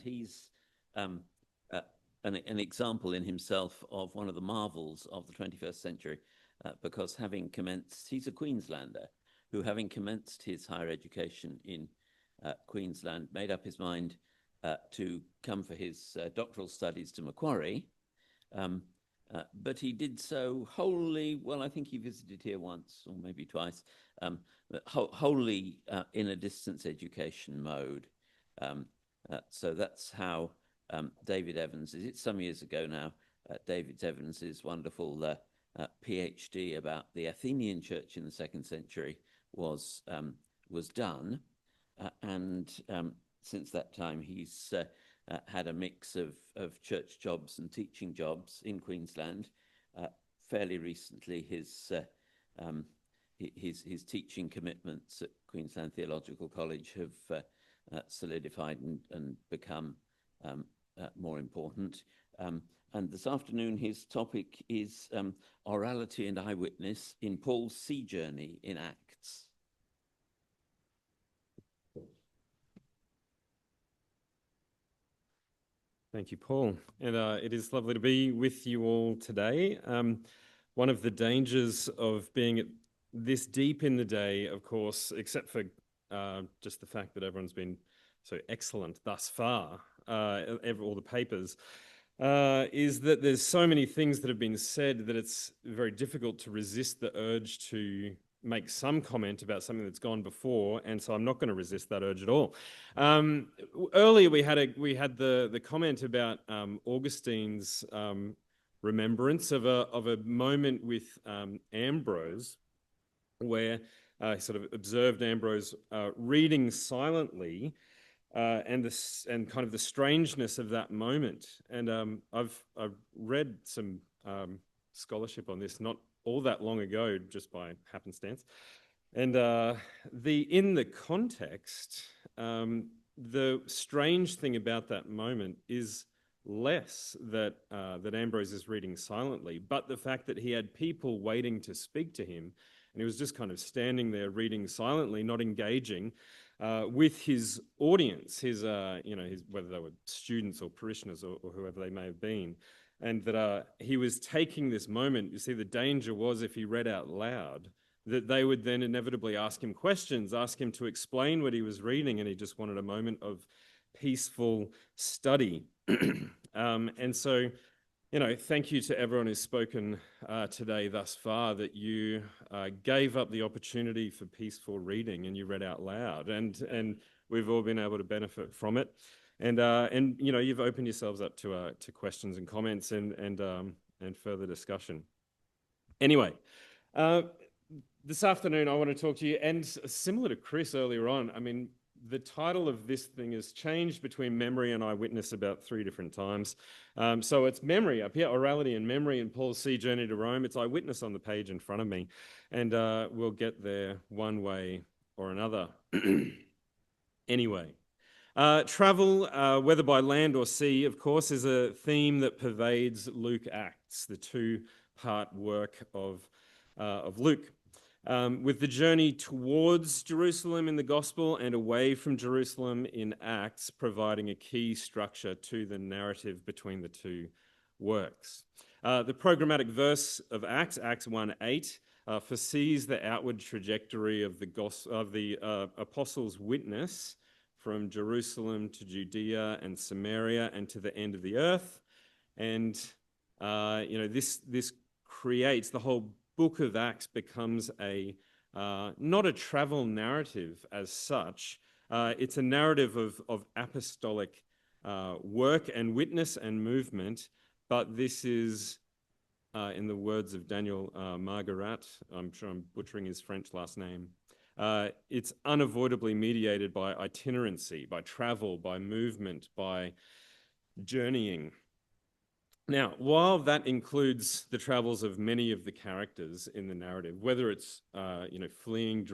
he's an example in himself of one of the marvels of the 21st century, because having commenced, he's a Queenslander who, having commenced his higher education in Queensland, made up his mind to come for his doctoral studies to Macquarie. But he did so wholly, well, I think he visited here once or maybe twice, wholly in a distance education mode. So that's how David Evans, it's some years ago now, David Evans' wonderful PhD about the Athenian church in the 2nd century was done. And since that time, he's had a mix of church jobs and teaching jobs in Queensland. Fairly recently, his teaching commitments at Queensland Theological College have solidified and become more important. And this afternoon, his topic is orality and eyewitness in Paul's sea journey in Acts. Thank you, Paul. And it is lovely to be with you all today. One of the dangers of being this deep in the day, of course, except for just the fact that everyone's been so excellent thus far, all the papers, is that there's so many things that have been said that it's very difficult to resist the urge to make some comment about something that's gone before, and so I'm not going to resist that urge at all. Earlier we had the comment about Augustine's remembrance of a moment with Ambrose, where he sort of observed Ambrose reading silently, and kind of the strangeness of that moment. And I've read some scholarship on this not all that long ago, just by happenstance. And in the context, the strange thing about that moment is less that Ambrose is reading silently, but the fact that he had people waiting to speak to him, and he was just kind of standing there reading silently, not engaging with his audience, his whether they were students or parishioners or whoever they may have been. And that he was taking this moment. You see, the danger was if he read out loud, that they would then inevitably ask him questions, ask him to explain what he was reading, and he just wanted a moment of peaceful study. And so, thank you to everyone who's spoken today thus far, that you gave up the opportunity for peaceful reading and you read out loud, and we've all been able to benefit from it. And you've opened yourselves up to questions and comments and further discussion. Anyway, this afternoon I want to talk to you, and similar to Chris earlier on, I mean, the title of this thing has changed between memory and eyewitness about 3 different times. So it's memory up here, orality and memory in Paul's sea journey to Rome. It's eyewitness on the page in front of me, and we'll get there one way or another. Anyway. Travel, whether by land or sea, of course, is a theme that pervades Luke Acts, the 2-part work of Luke. With the journey towards Jerusalem in the Gospel and away from Jerusalem in Acts providing a key structure to the narrative between the 2 works. The programmatic verse of Acts 1:8, foresees the outward trajectory of the apostles' witness from Jerusalem to Judea and Samaria and to the end of the earth. And, this creates, the whole book of Acts becomes not a travel narrative as such. It's a narrative of apostolic work and witness and movement, but this is, in the words of Daniel Margaret, I'm sure I'm butchering his French last name, it's unavoidably mediated by itinerancy, by travel, by movement, by journeying. Now, while that includes the travels of many of the characters in the narrative, whether it's fleeing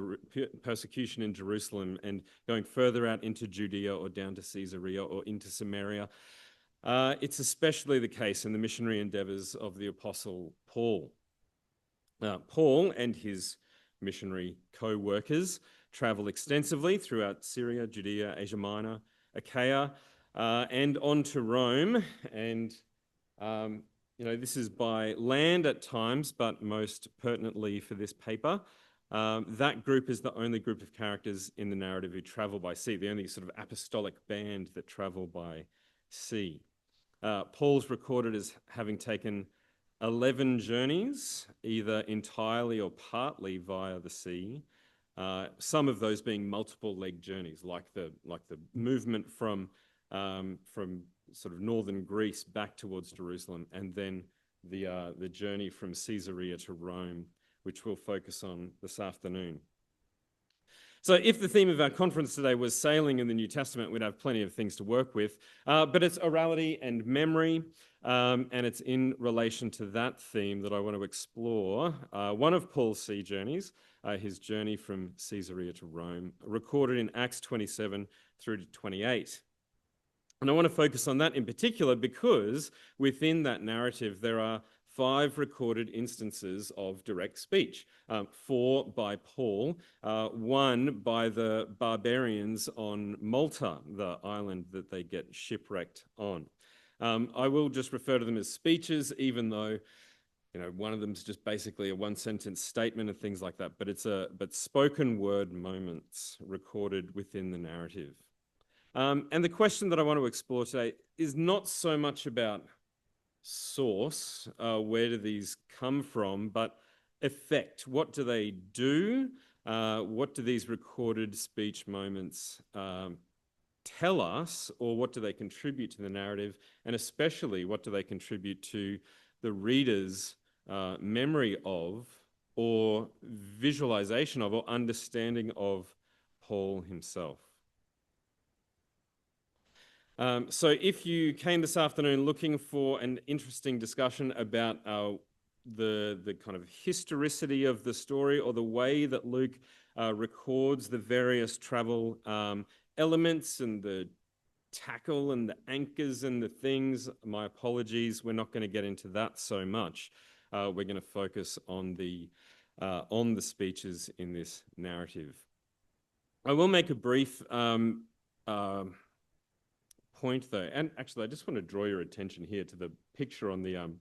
persecution in Jerusalem and going further out into Judea or down to Caesarea or into Samaria, it's especially the case in the missionary endeavors of the Apostle Paul. Paul and his missionary co-workers travel extensively throughout Syria, Judea, Asia Minor, Achaia, and on to Rome. And, this is by land at times, but most pertinently for this paper. That group is the only group of characters in the narrative who travel by sea, the only sort of apostolic band that travel by sea. Paul's recorded as having taken 11 journeys, either entirely or partly via the sea. Some of those being multiple leg journeys, like the movement from sort of northern Greece back towards Jerusalem, and then the journey from Caesarea to Rome, which we'll focus on this afternoon. So if the theme of our conference today was sailing in the New Testament, we'd have plenty of things to work with, but it's orality and memory, and it's in relation to that theme that I want to explore one of Paul's sea journeys, his journey from Caesarea to Rome, recorded in Acts 27 through to 28. And I want to focus on that in particular because within that narrative there are 5 recorded instances of direct speech, 4 by Paul, 1 by the barbarians on Malta, the island that they get shipwrecked on. I will just refer to them as speeches, even though one of them is just basically a 1-sentence statement and things like that, but spoken word moments recorded within the narrative. And the question that I want to explore today is not so much about source, where do these come from, but effect. What do they do? What do these recorded speech moments tell us, or what do they contribute to the narrative? And especially, what do they contribute to the reader's memory of, or visualization of, or understanding of Paul himself? So if you came this afternoon looking for an interesting discussion about the kind of historicity of the story, or the way that Luke records the various travel elements and the tackle and the anchors and the things, my apologies, we're not going to get into that so much. We're going to focus on the speeches in this narrative. I will make a brief point though, and actually I just want to draw your attention here to the picture on the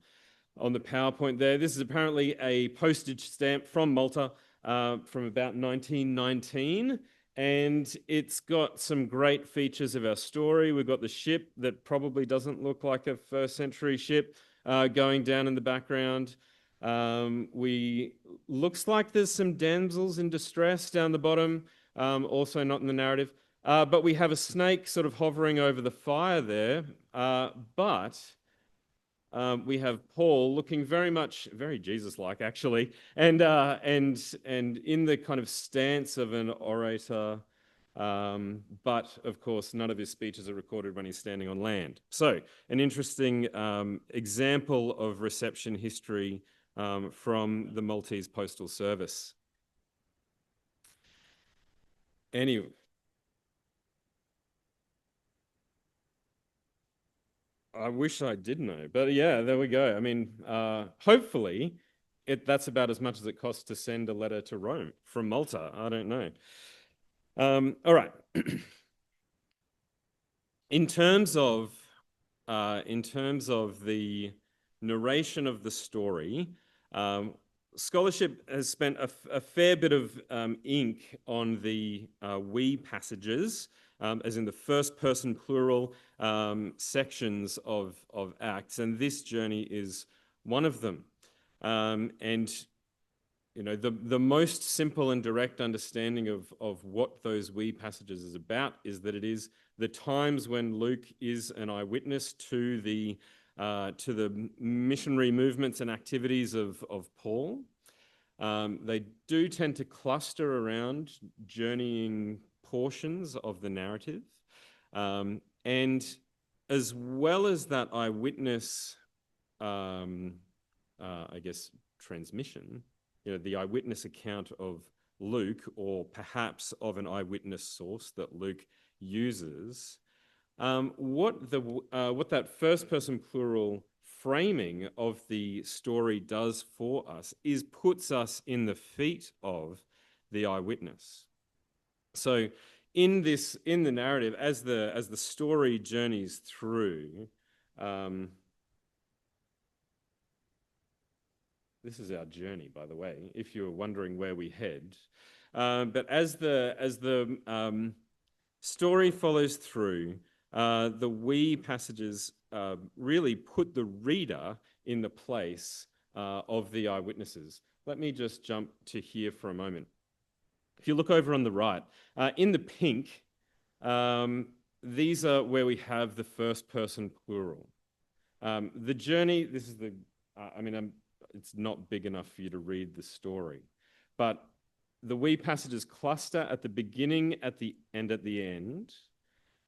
PowerPoint there. This is apparently a postage stamp from Malta from about 1919, and it's got some great features of our story. We've got the ship that probably doesn't look like a 1st century ship going down in the background. Looks like there's some damsels in distress down the bottom, also not in the narrative. But we have a snake sort of hovering over the fire there. But we have Paul looking very Jesus-like actually, and in the kind of stance of an orator. But of course, none of his speeches are recorded when he's standing on land. So an interesting example of reception history from the Maltese Postal Service. Anyway. I wish I did know, but yeah, there we go. I mean, hopefully that's about as much as it costs to send a letter to Rome from Malta. I don't know. All right. In terms of the narration of the story, scholarship has spent a fair bit of ink on the we passages, as in the first person plural sections of Acts, and this journey is one of them. And the most simple and direct understanding of what those we passages is about is that it is the times when Luke is an eyewitness to the missionary movements and activities of Paul. They do tend to cluster around journeying portions of the narrative. And as well as that eyewitness, I guess, transmission, the eyewitness account of Luke, or perhaps of an eyewitness source that Luke uses, what that first person plural framing of the story does for us is puts us in the feet of the eyewitness. So in the narrative, as the story journeys through, this is our journey, by the way, if you're wondering where we head. But as the story follows through, the we passages really put the reader in the place of the eyewitnesses. Let me just jump to here for a moment. If you look over on the right, in the pink, these are where we have the first person plural. The journey, this is the, it's not big enough for you to read the story, but the we passages cluster at the beginning, at the end,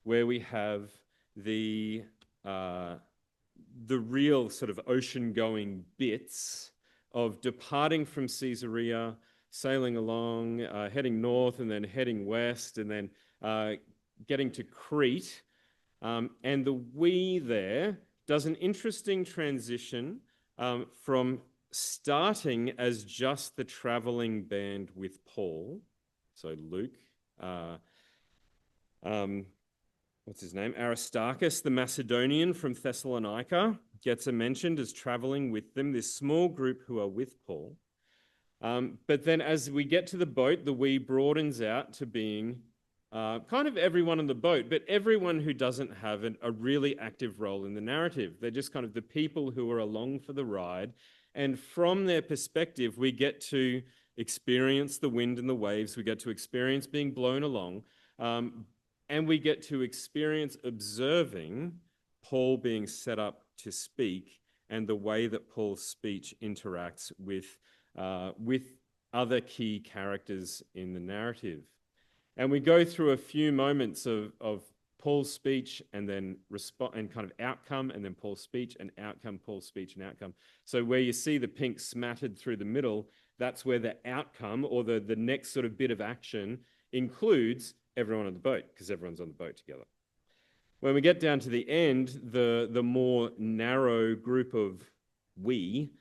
where we have the real sort of ocean-going bits of departing from Caesarea, sailing along, heading north, and then heading west, and then getting to Crete. And the we there does an interesting transition from starting as just the traveling band with Paul, so Luke, what's his name? Aristarchus, the Macedonian from Thessalonica, gets mentioned as traveling with them, this small group who are with Paul. But then as we get to the boat, the we broadens out to being kind of everyone on the boat, but everyone who doesn't have a really active role in the narrative. They're just kind of the people who are along for the ride. And from their perspective, we get to experience the wind and the waves. We get to experience being blown along. And we get to experience observing Paul being set up to speak and the way that Paul's speech interacts with other key characters in the narrative. And we go through a few moments of Paul's speech and then and kind of outcome, and then Paul's speech and outcome, Paul's speech and outcome. So where you see the pink smattered through the middle, that's where the outcome or the next sort of bit of action includes everyone on the boat, because everyone's on the boat together. When we get down to the end, the more narrow group of we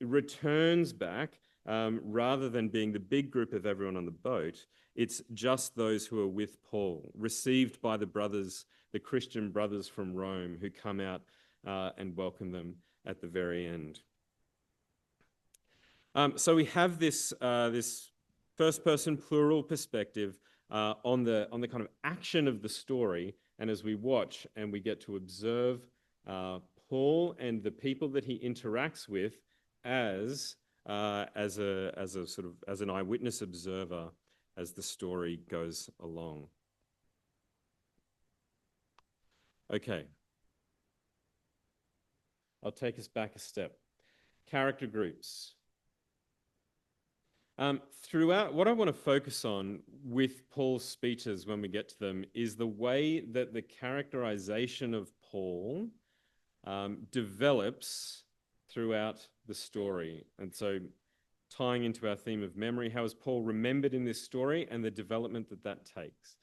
returns back, rather than being the big group of everyone on the boat. It's just those who are with Paul, received by the brothers, the Christian brothers from Rome, who come out and welcome them at the very end. So we have this first-person plural perspective on the kind of action of the story, and as we watch and we get to observe Paul and the people that he interacts with as an eyewitness observer as the story goes along. Okay. I'll take us back a step. Character groups. Throughout, what I want to focus on with Paul's speeches when we get to them is the way that the characterization of Paul develops throughout the story. And so tying into our theme of memory, how is Paul remembered in this story and the development that takes.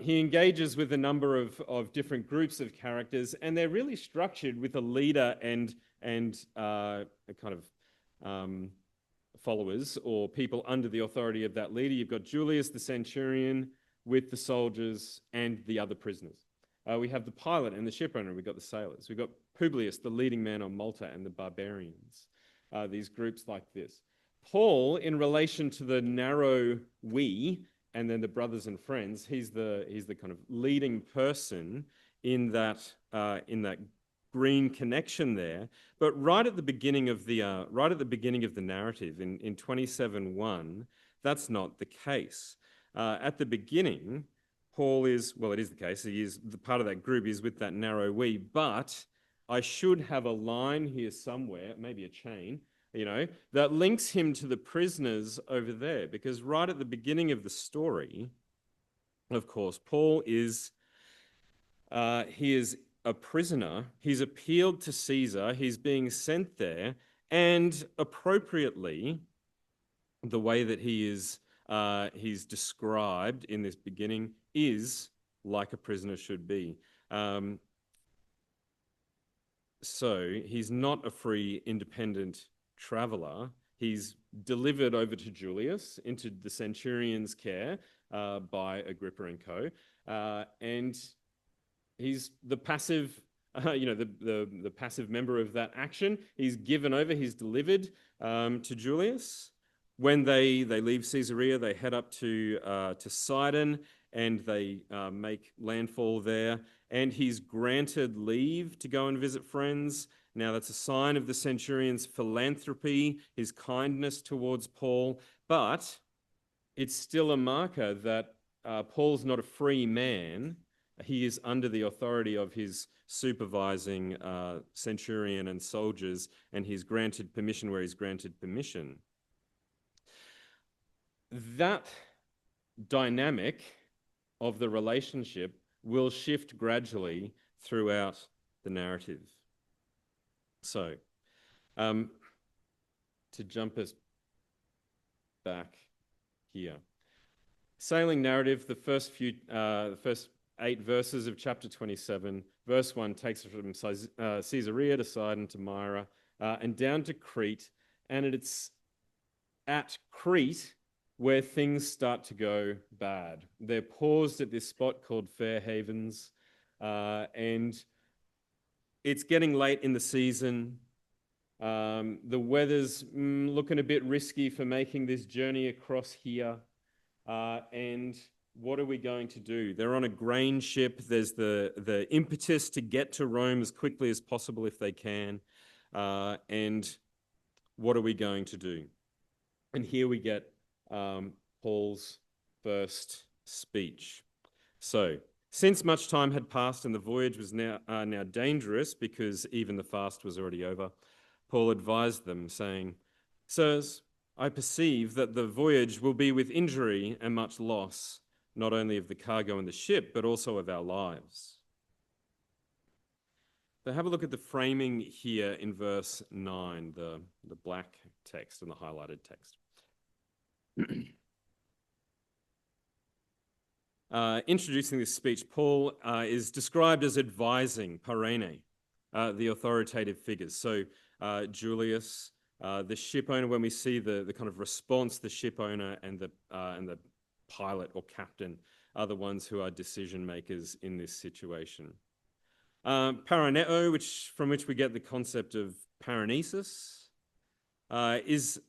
He engages with a number of different groups of characters, and they're really structured with a leader and a kind of followers or people under the authority of that leader. You've got Julius, the centurion, with the soldiers and the other prisoners. We have the pilot and the shipowner. We've got the sailors. We've got Publius, the leading man on Malta, and the barbarians. These groups like this. Paul, in relation to the narrow we, and then the brothers and friends, he's the kind of leading person in that green connection there. But right at the beginning of the narrative in 27:1, that's not the case. At the beginning, Paul is, well, it is the case. He is the part of that group is with that narrow we, but I should have a line here somewhere, maybe a chain, that links him to the prisoners over there, because right at the beginning of the story, of course, Paul is, he is a prisoner. He's appealed to Caesar. He's being sent there, and appropriately, the way that he's described in this beginning is like a prisoner should be. So he's not a free, independent traveler. He's delivered over to Julius into the centurion's care by Agrippa and co. And he's the passive, the passive member of that action. He's given over, he's delivered to Julius. When they leave Caesarea, they head up to Sidon, and they make landfall there. And he's granted leave to go and visit friends. Now, that's a sign of the centurion's philanthropy, his kindness towards Paul, but it's still a marker that Paul's not a free man. He is under the authority of his supervising centurion and soldiers, and he's granted permission where he's granted permission. That dynamic of the relationship will shift gradually throughout the narrative. So, to jump us back here. Sailing narrative, the first 8 verses of chapter 27. Verse 1 takes us from Caesarea to Sidon to Myra and down to Crete. And it's at Crete where things start to go bad. They're paused at this spot called Fair Havens, and it's getting late in the season. The weather's looking a bit risky for making this journey across here. And what are we going to do? They're on a grain ship. There's the impetus to get to Rome as quickly as possible if they can. And what are we going to do? And here we get Paul's first speech. So, since much time had passed and the voyage was now dangerous because even the fast was already over, Paul advised them, saying, "Sirs, I perceive that the voyage will be with injury and much loss, not only of the cargo and the ship, but also of our lives." So have a look at the framing here in verse 9, the black text and the highlighted text. Introducing this speech, Paul is described as advising, parene, the authoritative figures. So Julius, the ship owner, when we see the kind of response, the ship owner and the pilot or captain are the ones who are decision makers in this situation. Paraneo, from which we get the concept of paranesis, is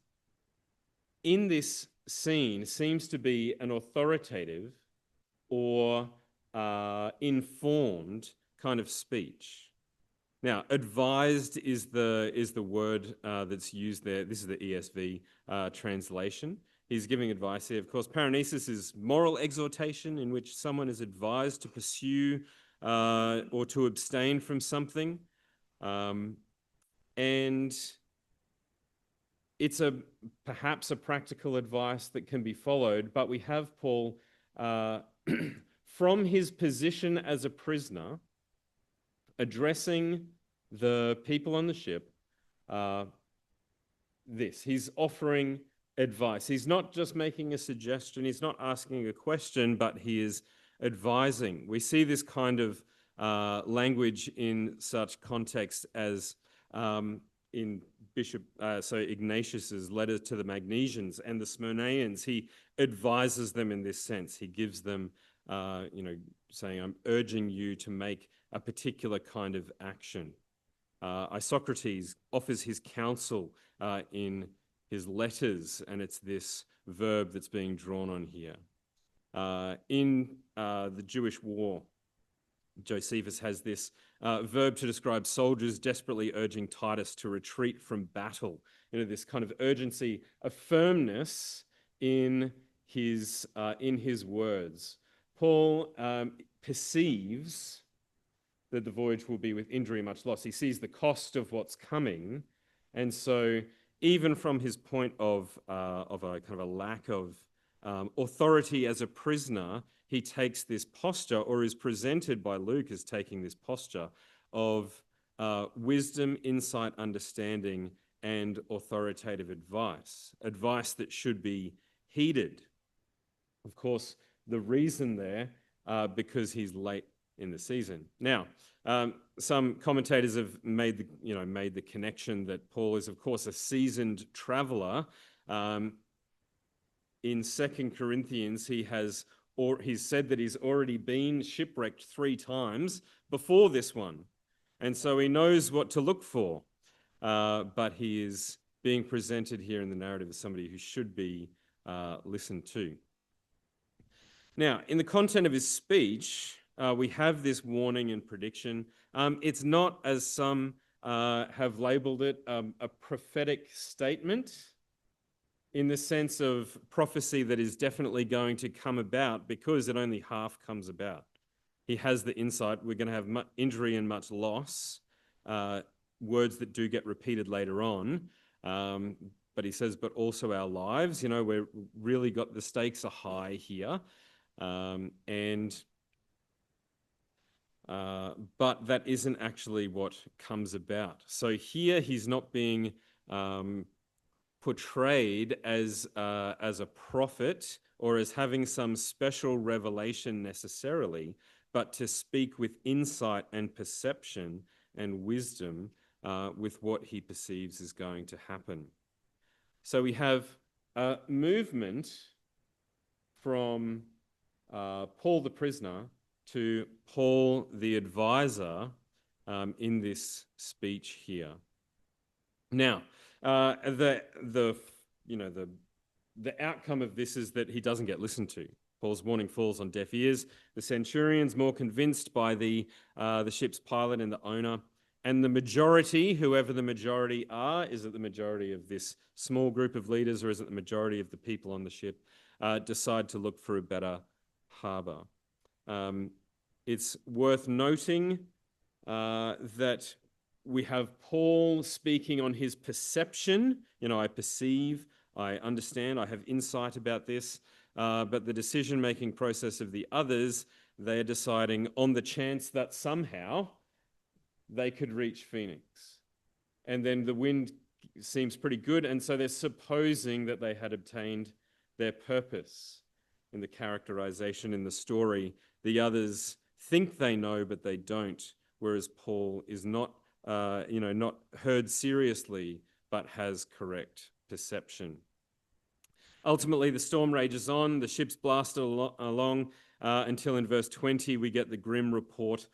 in this scene seems to be an authoritative or informed kind of speech. Now, advised is the word that's used there. This is the ESV translation. He's giving advice here. Of course, paranesis is moral exhortation in which someone is advised to pursue or to abstain from something. And it's perhaps a practical advice that can be followed, but we have Paul from his position as a prisoner addressing the people on the ship. He's offering advice. He's not just making a suggestion, he's not asking a question, but he is advising. We see this kind of language in such context as in Ignatius's letter to the Magnesians and the Smyrnaeans. He advises them in this sense. He gives them, saying, "I'm urging you to make a particular kind of action." Isocrates offers his counsel in his letters, and it's this verb that's being drawn on here. In the Jewish war, Josephus has this verb to describe soldiers desperately urging Titus to retreat from battle. This kind of urgency, a firmness in his words. Paul perceives that the voyage will be with injury, much loss. He sees the cost of what's coming, and so even from his point of a kind of a lack of authority as a prisoner, he takes this posture, or is presented by Luke as taking this posture of wisdom, insight, understanding, and authoritative advice that should be heeded. Of course, the reason there, because he's late in the season. Now, some commentators have made the connection that Paul is, of course, a seasoned traveller, In 2 Corinthians, he's said that he's already been shipwrecked 3 times before this one. And so he knows what to look for. But he is being presented here in the narrative as somebody who should be listened to. Now, in the content of his speech, we have this warning and prediction. It's not, as some have labeled it, a prophetic statement in the sense of prophecy that is definitely going to come about, because it only half comes about. He has the insight. We're going to have much injury and much loss, words that do get repeated later on. But he says, but also our lives. We're really got, the stakes are high here. But that isn't actually what comes about. So here he's not being portrayed as a prophet or as having some special revelation necessarily, but to speak with insight and perception and wisdom with what he perceives is going to happen. So we have a movement from Paul the prisoner to Paul the advisor in this speech here. Now, the outcome of this is that he doesn't get listened to. Paul's warning falls on deaf ears. The centurion's more convinced by the ship's pilot and the owner. And the majority, whoever the majority are, is it the majority of this small group of leaders, or is it the majority of the people on the ship, decide to look for a better harbour. It's worth noting that we have Paul speaking on his perception. I perceive, I understand, I have insight about this, but the decision-making process of the others, they are deciding on the chance that somehow they could reach Phoenix. And then the wind seems pretty good, and so they're supposing that they had obtained their purpose in the characterization in the story. The others think they know, but they don't, whereas Paul is not heard seriously, but has correct perception. Ultimately, the storm rages on, the ship's blasted along until in verse 20 we get the grim report,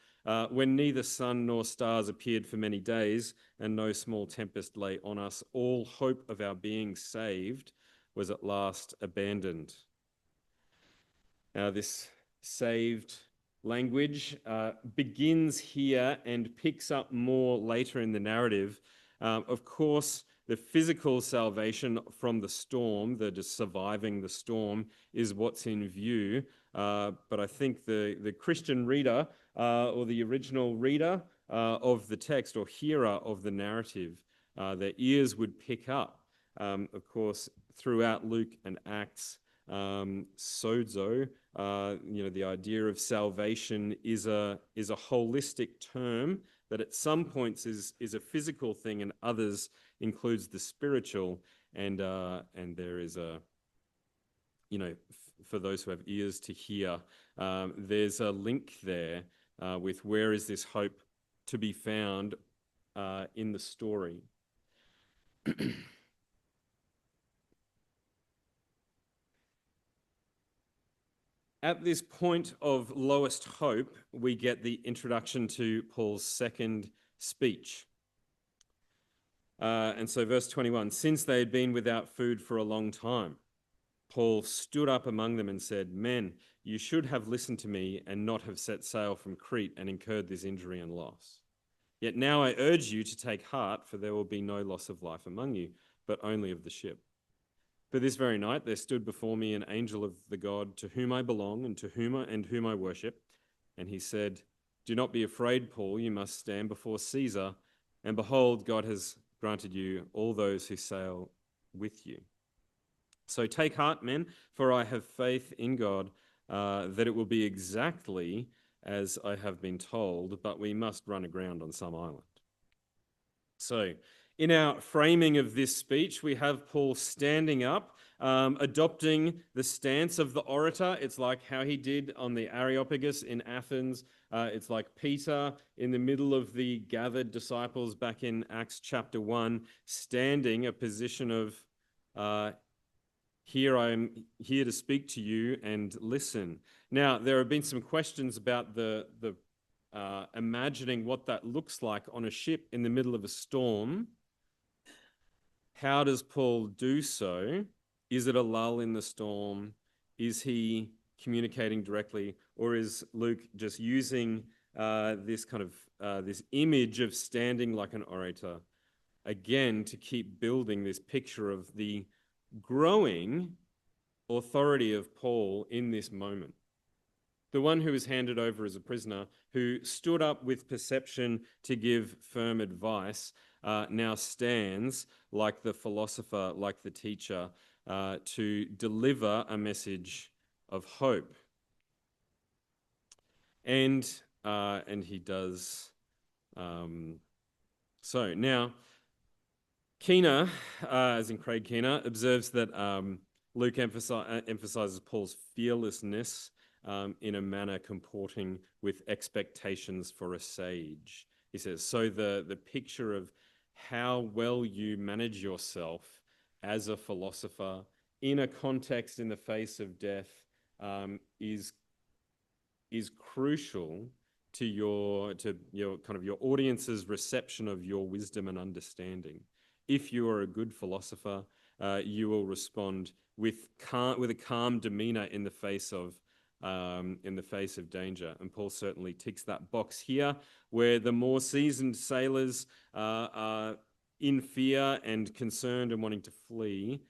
when neither sun nor stars appeared for many days, and no small tempest lay on us, all hope of our being saved was at last abandoned. Now, this saved language begins here and picks up more later in the narrative. Of course, the physical salvation from the storm, surviving the storm, is what's in view. But I think the Christian reader or the original reader of the text or hearer of the narrative, their ears would pick up. Of course, throughout Luke and Acts, sozo, the idea of salvation is a holistic term that at some points is a physical thing, and others includes the spiritual. And there is for those who have ears to hear, there's a link there with where is this hope to be found in the story. At this point of lowest hope, we get the introduction to Paul's second speech. And so verse 21, since they had been without food for a long time, Paul stood up among them and said, men, you should have listened to me and not have set sail from Crete and incurred this injury and loss. Yet now I urge you to take heart, for there will be no loss of life among you, but only of the ship. For this very night there stood before me an angel of the God to whom I belong and whom I worship. And he said, do not be afraid, Paul, you must stand before Caesar. And behold, God has granted you all those who sail with you. So take heart, men, for I have faith in God that it will be exactly as I have been told, but we must run aground on some island. So in our framing of this speech, we have Paul standing up, adopting the stance of the orator. It's like how he did on the Areopagus in Athens. It's like Peter in the middle of the gathered disciples back in Acts chapter 1, standing a position of Here I am here to speak to you and listen. Now, there have been some questions about the imagining what that looks like on a ship in the middle of a storm. How does Paul do so? Is it a lull in the storm? Is he communicating directly, or is Luke just using this kind of this image of standing like an orator, again, to keep building this picture of the growing authority of Paul in this moment? The one who was handed over as a prisoner, who stood up with perception to give firm advice, now stands like the philosopher, like the teacher, to deliver a message of hope. And he does so. Now, Keener, as in Craig Keener, observes that Luke emphasizes Paul's fearlessness in a manner comporting with expectations for a sage. He says, so the picture of how well you manage yourself as a philosopher in a context in the face of death is crucial to your kind of your audience's reception of your wisdom and understanding. If you are a good philosopher, you will respond with a calm demeanor in the face of danger. And Paul certainly ticks that box here, where the more seasoned sailors are in fear and concerned and wanting to flee.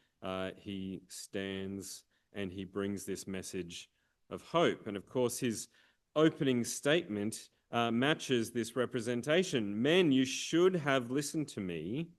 He stands and he brings this message of hope. And of course, his opening statement matches this representation. Men, you should have listened to me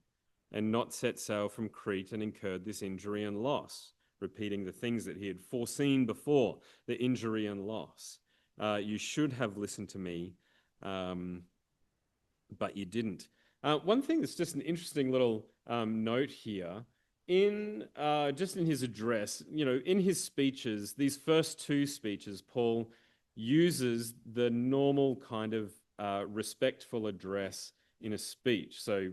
and not set sail from Crete and incurred this injury and loss, repeating the things that he had foreseen before, the injury and loss. You should have listened to me, but you didn't. One thing that's just an interesting little note here, just in his address, in his speeches, these first two speeches, Paul uses the normal kind of respectful address in a speech. So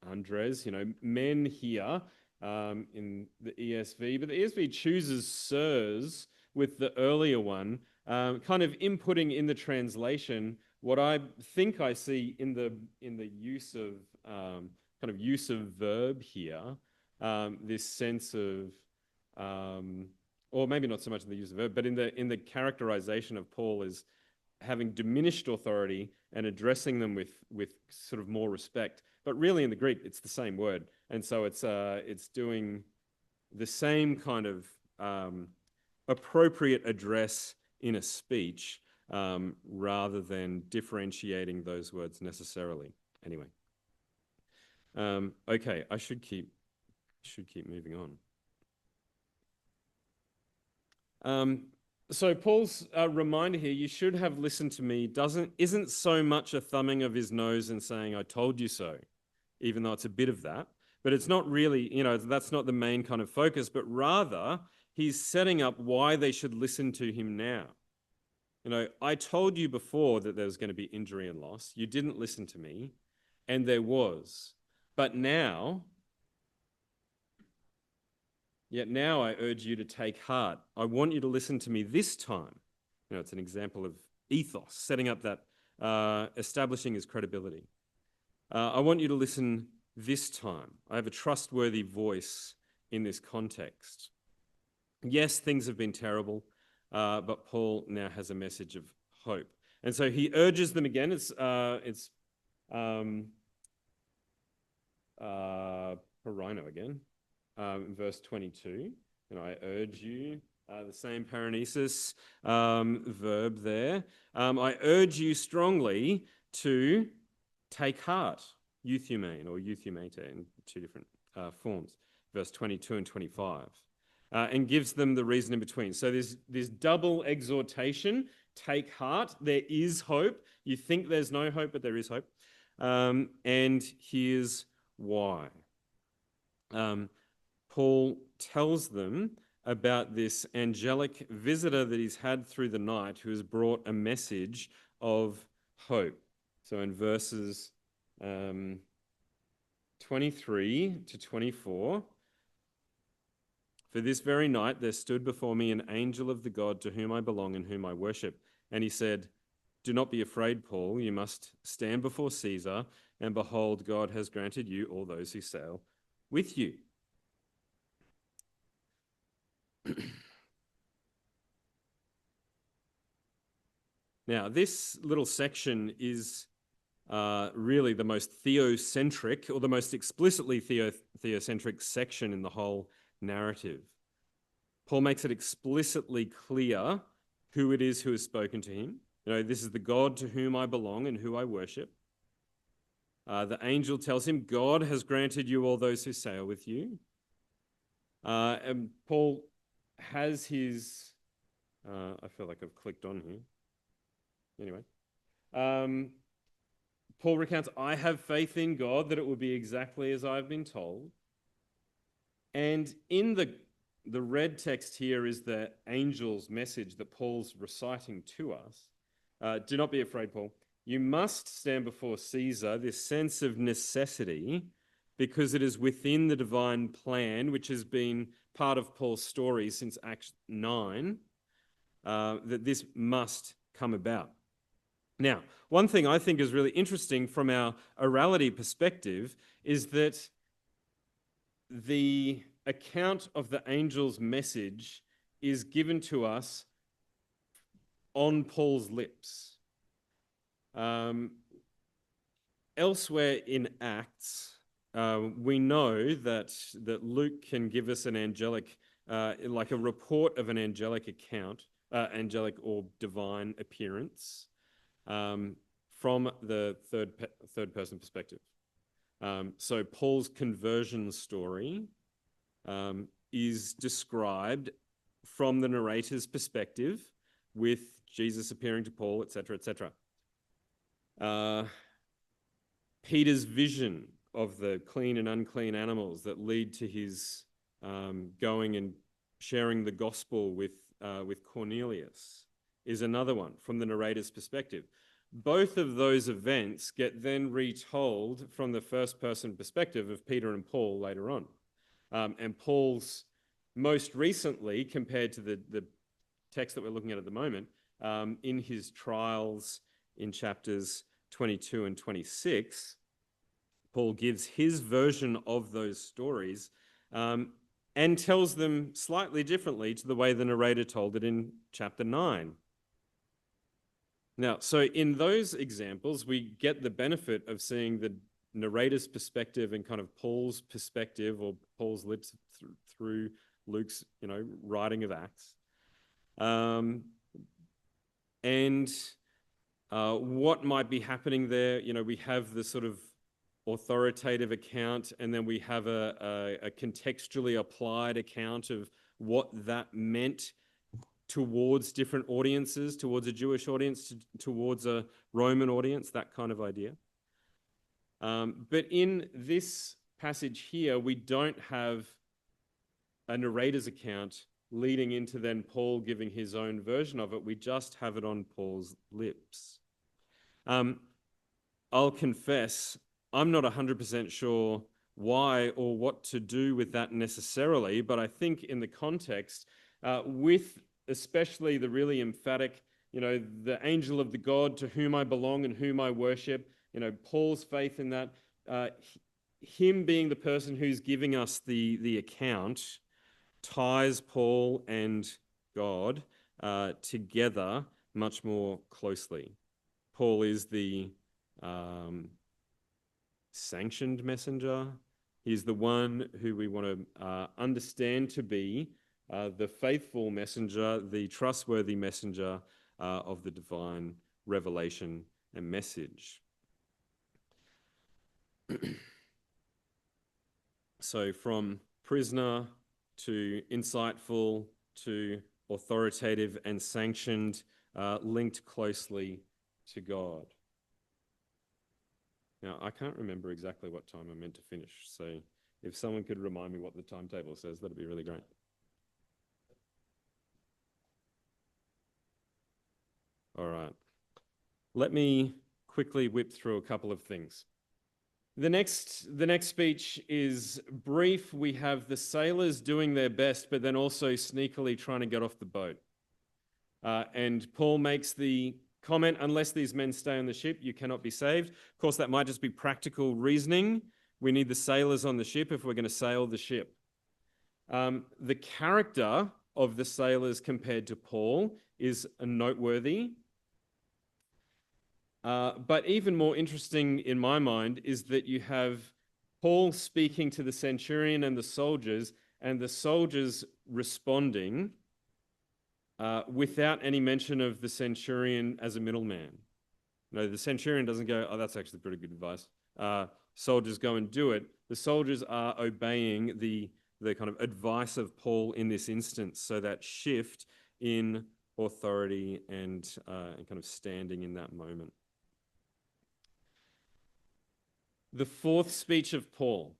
Andres, men here in the ESV, but the ESV chooses sirs with the earlier one, kind of inputting in the translation what I think I see in the use of kind of use of verb here, this sense of or maybe not so much in the use of verb, but in the characterization of Paul as having diminished authority and addressing them with sort of more respect. But really in the Greek, it's the same word. And so it's doing the same kind of appropriate address in a speech rather than differentiating those words necessarily. Anyway. Okay, I should keep moving on. So Paul's reminder here, you should have listened to me, isn't so much a thumbing of his nose and saying, I told you so, even though it's a bit of that. But it's not really, that's not the main kind of focus, but rather he's setting up why they should listen to him now. I told you before that there was going to be injury and loss. You didn't listen to me, and there was. But now, yet now I urge you to take heart. I want you to listen to me this time. It's an example of ethos, setting up that, establishing his credibility. I want you to listen this time. I have a trustworthy voice in this context. Yes, things have been terrible, but Paul now has a message of hope. And so he urges them again. It's Parino again, verse 22. I urge you, the same paranesis verb there. I urge you strongly to take heart, euthumane or euthumate in two different forms, verse 22 and 25, and gives them the reason in between. So there's this double exhortation, take heart, there is hope. You think there's no hope, but there is hope. And here's why. Paul tells them about this angelic visitor that he's had through the night who has brought a message of hope. So in verses 23 to 24, For this very night there stood before me an angel of the God to whom I belong and whom I worship. And he said, do not be afraid, Paul. You must stand before Caesar, and behold, God has granted you all those who sail with you. Now, this little section is really the most theocentric, or the most explicitly theocentric section in the whole narrative. Paul makes it explicitly clear who it is who has spoken to him. You know, this is the God to whom I belong and who I worship. The angel tells him, God has granted you all those who sail with you. And Paul has his, I feel like I've clicked on here. Anyway, Paul recounts, I have faith in God that it will be exactly as I've been told. And in the red text here is the angel's message that Paul's reciting to us. Do not be afraid, Paul. You must stand before Caesar, this sense of necessity, because it is within the divine plan, which has been part of Paul's story since Acts 9, that this must come about. Now, one thing I think is really interesting from our orality perspective is that the account of the angel's message is given to us on Paul's lips. Elsewhere in Acts, we know that Luke can give us an angelic, like a report of an angelic account, angelic or divine appearance, from the third person perspective. So Paul's conversion story is described from the narrator's perspective, with Jesus appearing to Paul, etc., etc. Peter's vision of the clean and unclean animals that lead to his going and sharing the gospel with Cornelius is another one from the narrator's perspective. Both of those events get then retold from the first person perspective of Peter and Paul later on. And Paul's most recently, compared to the text that we're looking at the moment, in his trials in chapters 22 and 26, Paul gives his version of those stories and tells them slightly differently to the way the narrator told it in chapter 9. Now, so in those examples, we get the benefit of seeing the narrator's perspective and kind of Paul's perspective, or Paul's lips through Luke's, writing of Acts. And what might be happening there, we have the sort of authoritative account, and then we have a contextually applied account of what that meant towards different audiences, towards a Jewish audience, towards a Roman audience, that kind of idea. But in this passage here, we don't have a narrator's account leading into then Paul giving his own version of it. We just have it on Paul's lips. I'll confess, I'm not 100% sure why or what to do with that necessarily, but I think in the context, with especially the really emphatic, the angel of the God to whom I belong and whom I worship, Paul's faith in that, him being the person who's giving us the account, ties Paul and God together much more closely. Paul is the sanctioned messenger. He's the one who we want to understand to be the faithful messenger, the trustworthy messenger of the divine revelation and message. So from prisoner to insightful to authoritative and sanctioned, linked closely to God. Now, I can't remember exactly what time I'm meant to finish, so if someone could remind me what the timetable says, that'd be really great. All right. Let me quickly whip through a couple of things. The next speech is brief. We have the sailors doing their best, but then also sneakily trying to get off the boat. And Paul makes the comment, unless these men stay on the ship, you cannot be saved. Of course, that might just be practical reasoning. We need the sailors on the ship if we're going to sail the ship. The character of the sailors compared to Paul is noteworthy. But even more interesting in my mind is that you have Paul speaking to the centurion and the soldiers responding without any mention of the centurion as a middleman. No, the centurion doesn't go, oh, that's actually pretty good advice. Soldiers go and do it. The soldiers are obeying the kind of advice of Paul in this instance. So that shift in authority and kind of standing in that moment. The fourth speech of Paul.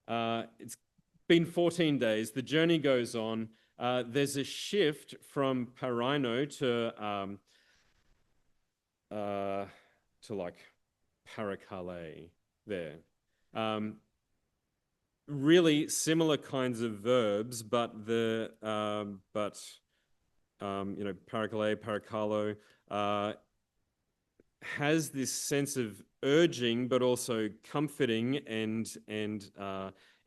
It's been 14 days. The journey goes on. There's a shift from Paraino to like Parakale there. Really similar kinds of verbs, but you know, Parakale, Parakalo has this sense of urging, but also comforting and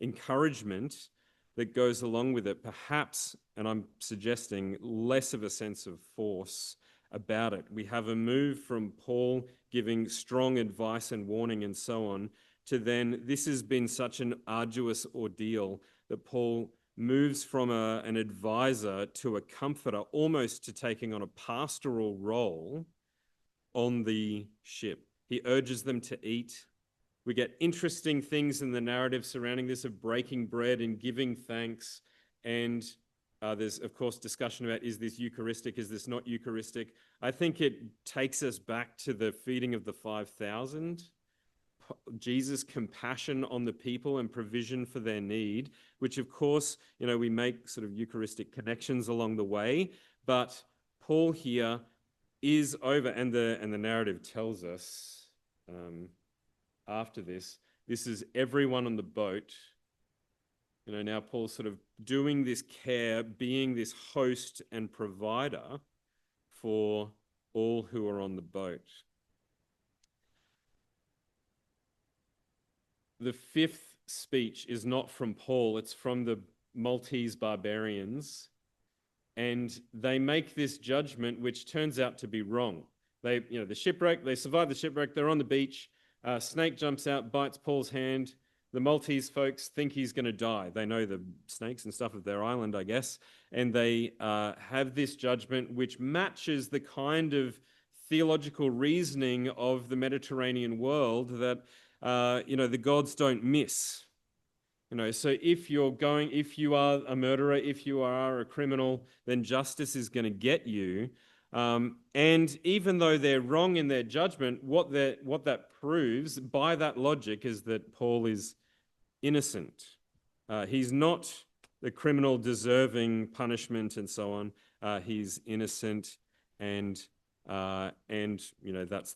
encouragement that goes along with it. Perhaps, and I'm suggesting, less of a sense of force about it. We have a move from Paul giving strong advice and warning and so on, to then this has been such an arduous ordeal that Paul moves from an advisor to a comforter, almost to taking on a pastoral role on the ship. He urges them to eat. We get interesting things in the narrative surrounding this of breaking bread and giving thanks. And there's, of course, discussion about, is this Eucharistic, is this not Eucharistic? I think it takes us back to the feeding of the 5,000, Jesus' compassion on the people and provision for their need, which, of course, you know, we make sort of Eucharistic connections along the way. But Paul here is over, and the narrative tells us after this is everyone on the boat. You know, now Paul's sort of doing this care, being this host and provider for all who are on the boat. The fifth speech is not from Paul, it's from the Maltese barbarians. And they make this judgment, which turns out to be wrong. They, you know, the shipwreck, they survive the shipwreck, they're on the beach, snake jumps out, bites Paul's hand. The Maltese folks think he's going to die. They know the snakes and stuff of their island, I guess. And they have this judgment which matches the kind of theological reasoning of the Mediterranean world that, you know, the gods don't miss. You know, so if you are a murderer, if you are a criminal, then justice is going to get you. And even though they're wrong in their judgment, what that proves by that logic is that Paul is innocent. He's not the criminal deserving punishment and so on. He's innocent, and you know, that's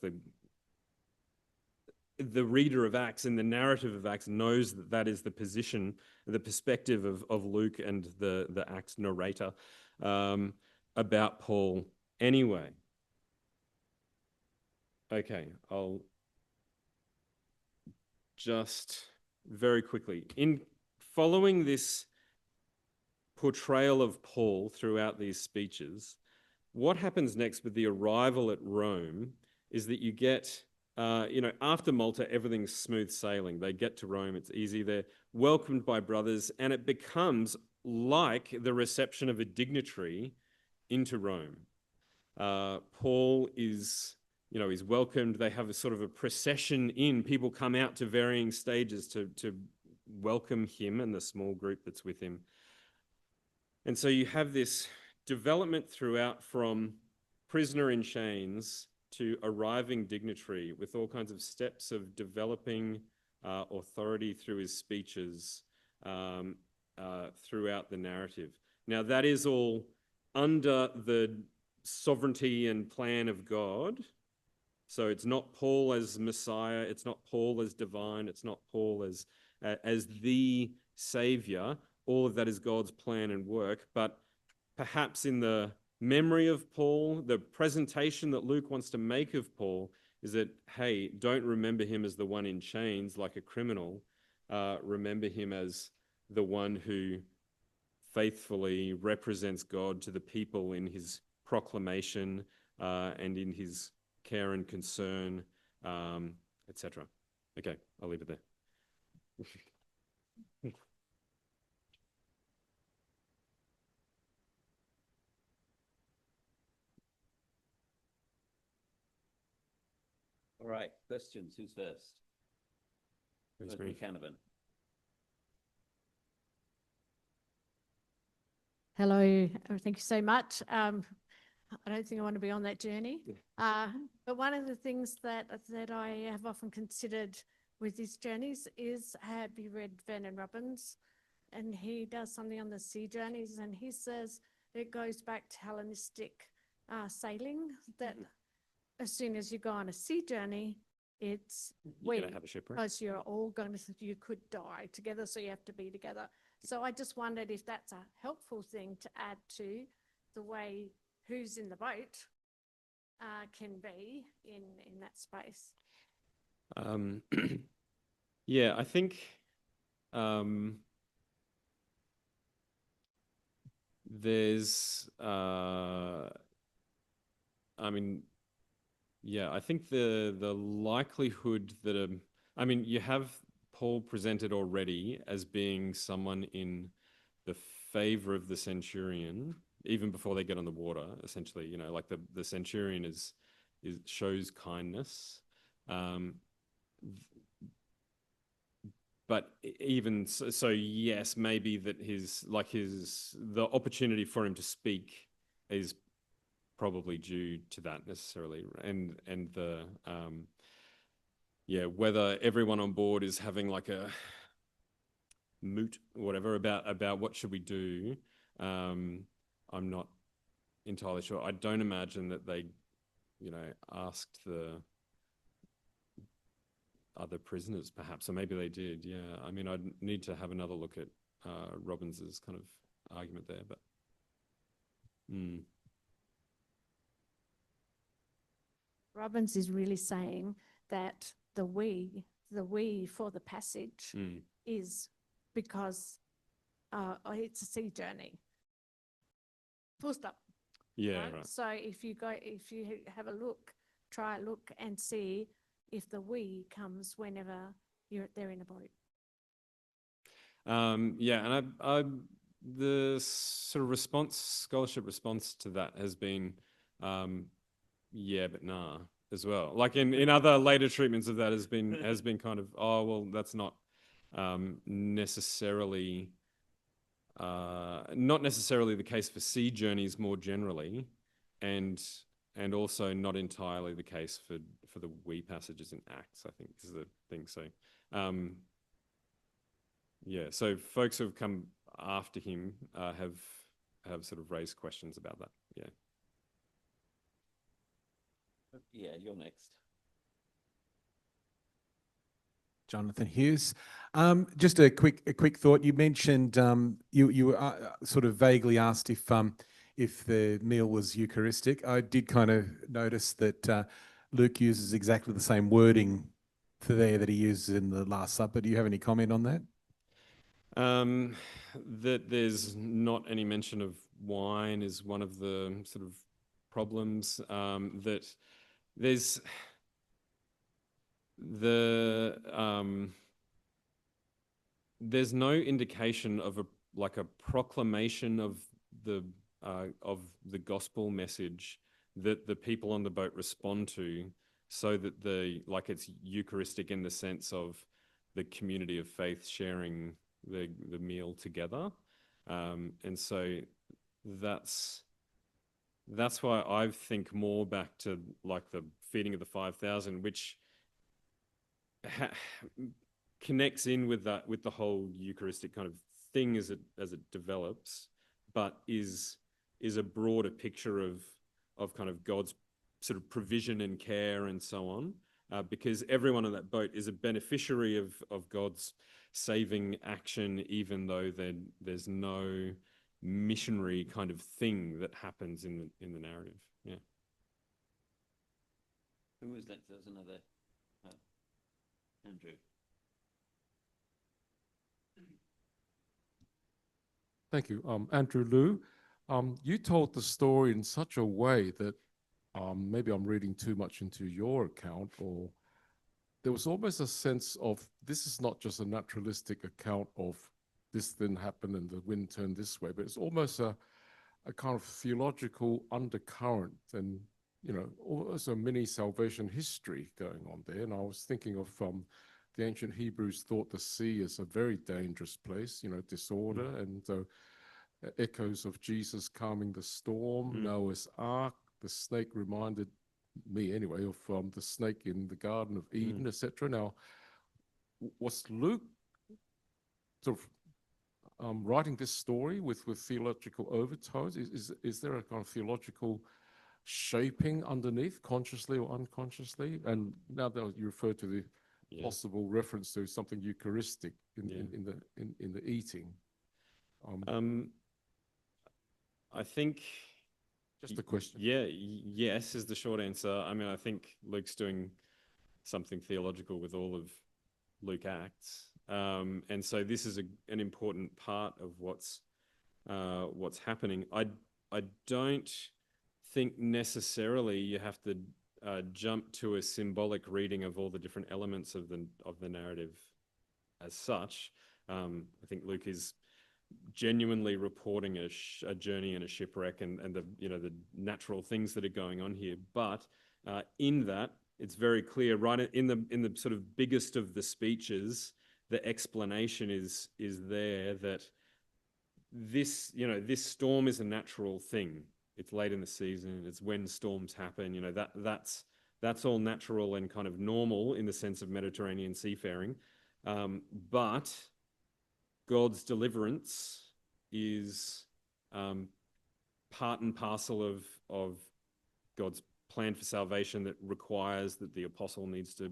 the reader of Acts and the narrative of Acts knows that that is the position, the perspective of Luke and the Acts narrator about Paul anyway. Okay, I'll just very quickly, in following this portrayal of Paul throughout these speeches, what happens next with the arrival at Rome is that you get, you know, after Malta, everything's smooth sailing. They get to Rome, it's easy. They're welcomed by brothers, and it becomes like the reception of a dignitary into Rome. Paul is, you know, he's welcomed. They have a sort of a procession in. People come out to varying stages to welcome him and the small group that's with him. And so you have this development throughout from prisoner in chains to arriving dignitary, with all kinds of steps of developing authority through his speeches throughout the narrative. Now, that is all under the sovereignty and plan of God, So it's not Paul as Messiah, it's not Paul as divine, it's not Paul as the Savior. All of that is God's plan and work, but perhaps in the memory of Paul, the presentation that Luke wants to make of Paul is that, hey, don't remember him as the one in chains like a criminal. Remember him as the one who faithfully represents God to the people in his proclamation and in his care and concern, etc. Okay, I'll leave it there. All right, questions. Who's first? Rosemary Canavan. Hello, thank you so much. I don't think I want to be on that journey. But one of the things that I have often considered with these journeys is, have you read Vernon Robbins? And he does something on the sea journeys, and he says it goes back to Hellenistic sailing, that as soon as you go on a sea journey, it's You're going to have a shipwreck. because you're all going to, you could die together, so you have to be together. So I just wondered if that's a helpful thing to add to the way who's in the boat can be in that space. Yeah, I think there's, I mean, yeah, I think the likelihood that, I mean, you have Paul presented already as being someone in the favor of the centurion, even before they get on the water, essentially, you know, like the centurion shows kindness. But even so, yes, maybe that the opportunity for him to speak is probably due to that necessarily, and the whether everyone on board is having like a moot or whatever about what should we do, I'm not entirely sure. I don't imagine that they, you know, asked the other prisoners perhaps, or maybe they did. Yeah, I mean, I'd need to have another look at Robbins's kind of argument there, but Robbins is really saying that the we for the passage is because it's a sea journey. Full stop. Yeah, right? So if you have a look, try a look and see if the we comes whenever they're in a boat. Yeah, and I the sort of scholarship response to that has been, yeah, but nah, as well. Like in other later treatments of that has been kind of, oh well, that's not necessarily the case for sea journeys more generally, and also not entirely the case for the we passages in Acts, I think is the thing. So yeah, so folks who have come after him have sort of raised questions about that. Yeah. Yeah, you're next. Jonathan Hughes. Just a quick thought. You mentioned you were sort of vaguely asked if the meal was Eucharistic. I did kind of notice that Luke uses exactly the same wording for there that he uses in the Last Supper. Do you have any comment on that? That there's not any mention of wine is one of the sort of problems. That there's no indication of a proclamation of the gospel message that the people on the boat respond to, so that it's Eucharistic in the sense of the community of faith sharing the meal together, and so that's why I think more back to like the feeding of the 5,000, which connects in with the whole Eucharistic kind of thing as it develops, but is a broader picture of kind of God's sort of provision and care and so on, because everyone on that boat is a beneficiary of God's saving action, even though there's no missionary kind of thing that happens in the narrative. Yeah. Who was that? There was another, Andrew. Thank you. Andrew Liu, you told the story in such a way that maybe I'm reading too much into your account, or there was almost a sense of this is not just a naturalistic account of this thing happened and the wind turned this way, but it's almost a kind of theological undercurrent and, you know, almost a mini salvation history going on there. And I was thinking of the ancient Hebrews thought the sea is a very dangerous place, you know, disorder, and echoes of Jesus calming the storm, Noah's Ark. The snake reminded me anyway of the snake in the Garden of Eden, etc. Now, was Luke sort of writing this story with theological overtones? Is there a kind of theological shaping underneath, consciously or unconsciously? And now that you refer to the possible reference to something Eucharistic in the eating. I think just a question. Yes is the short answer. I mean, I think Luke's doing something theological with all of Luke Acts, and so this is an important part of what's happening. I don't think necessarily you have to jump to a symbolic reading of all the different elements of the narrative as such. I think Luke is genuinely reporting a journey and a shipwreck and the natural things that are going on here. But in that, it's very clear, right in the sort of biggest of the speeches, the explanation is there that this storm is a natural thing. It's late in the season. It's when storms happen. That's all natural and kind of normal in the sense of Mediterranean seafaring. But God's deliverance is part and parcel of God's plan for salvation that requires that the apostle needs to,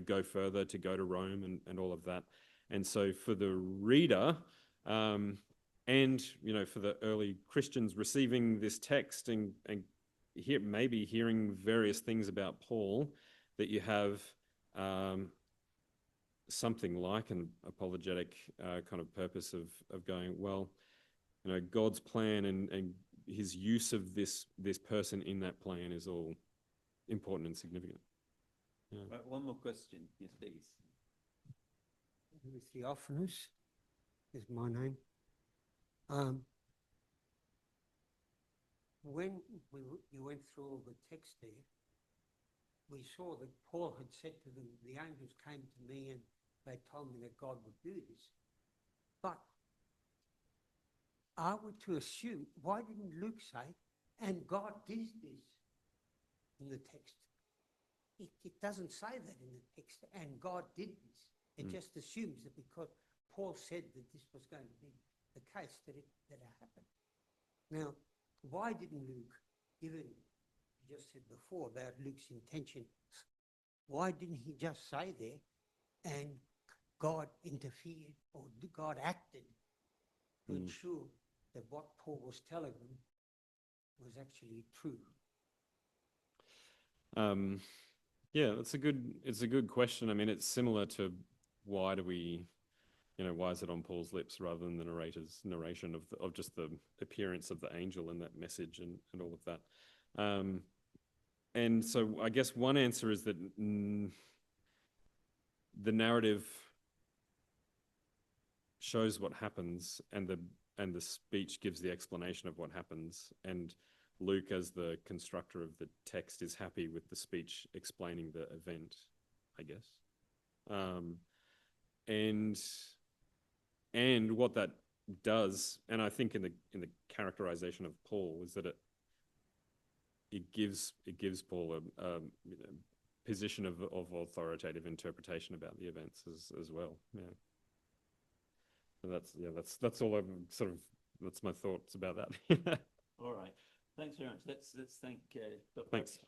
go further, to go to Rome and all of that. And so for the reader, and, for the early Christians receiving this text and maybe hearing various things about Paul, that you have something like an apologetic kind of purpose of going, well, God's plan and his use of this person in that plan is all important and significant. Yeah. Right, one more question, yes, please. Theophanous is my name. When you went through all the text there, we saw that Paul had said to them, the angels came to me and they told me that God would do this. But are we to assume, why didn't Luke say, and God did this in the text? It doesn't say that in the text, and God did this. It just assumes that because Paul said that this was going to be the case, that it happened. Now, why didn't Luke, given you just said before about Luke's intention, why didn't he just say there, and God interfered, or God acted to ensure that what Paul was telling them was actually true? Yeah, it's a good question. I mean, it's similar to why is it on Paul's lips rather than the narrator's narration of just the appearance of the angel and that message and all of that. And so I guess one answer is that the narrative shows what happens and the speech gives the explanation of what happens, and Luke, as the constructor of the text, is happy with the speech explaining the event, I guess. And what that does, and I think in the characterization of Paul, is that it gives Paul a position of authoritative interpretation about the events as well. Yeah. So that's all that's my thoughts about that. All right. Thanks very much. Let's thank Dr. Thanks.